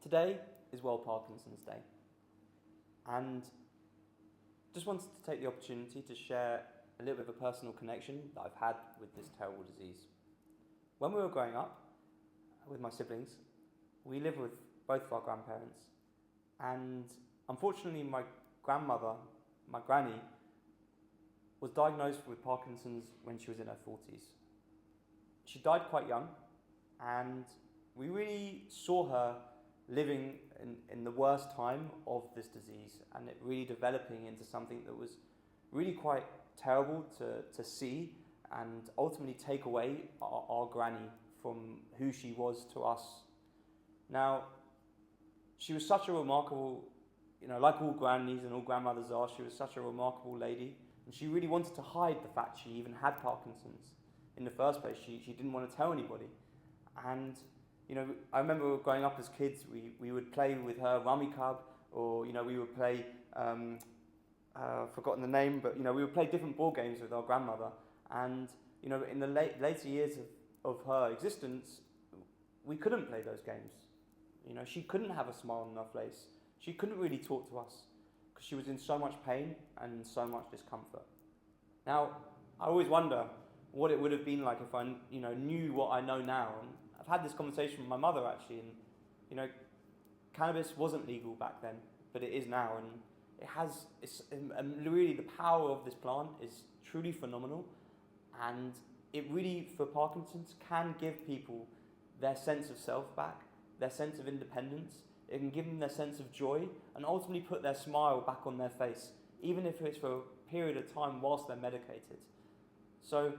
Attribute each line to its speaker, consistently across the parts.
Speaker 1: Today is World Parkinson's Day, and just wanted to take the opportunity to share a little bit of a personal connection that I've had with this terrible disease. When we were growing up with my siblings, we lived with both of our grandparents, and unfortunately my grandmother, my granny, was diagnosed with Parkinson's when she was in her 40s. She died quite young, and we really saw her living in the worst time of this disease, and it really developing into something that was really quite terrible to see and ultimately take away our granny from who she was to us. Now, she was such a remarkable, like all grannies and all grandmothers are, she was such a remarkable lady, and she really wanted to hide the fact she even had Parkinson's in the first place. She didn't want to tell anybody. And I remember growing up as kids, we would play with her Rummy Cub, or we would play, I've forgotten the name, but we would play different board games with our grandmother. And in the later years of her existence, we couldn't play those games. She couldn't have a smile on her face. She couldn't really talk to us because she was in so much pain and so much discomfort. Now, I always wonder what it would have been like if I knew what I know now. And I've had this conversation with my mother actually, and cannabis wasn't legal back then, but it is now, and really the power of this plant is truly phenomenal, and it really, for Parkinson's, can give people their sense of self back, their sense of independence. It can give them their sense of joy and ultimately put their smile back on their face, even if it's for a period of time whilst they're medicated. So,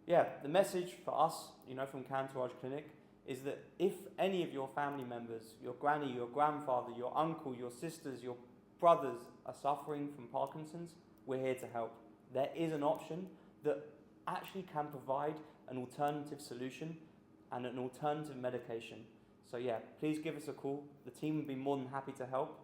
Speaker 1: the message for us, from Cantourage Clinic, is that if any of your family members, your granny, your grandfather, your uncle, your sisters, your brothers are suffering from Parkinson's, we're here to help. There is an option that actually can provide an alternative solution and an alternative medication. So please give us a call. The team would be more than happy to help.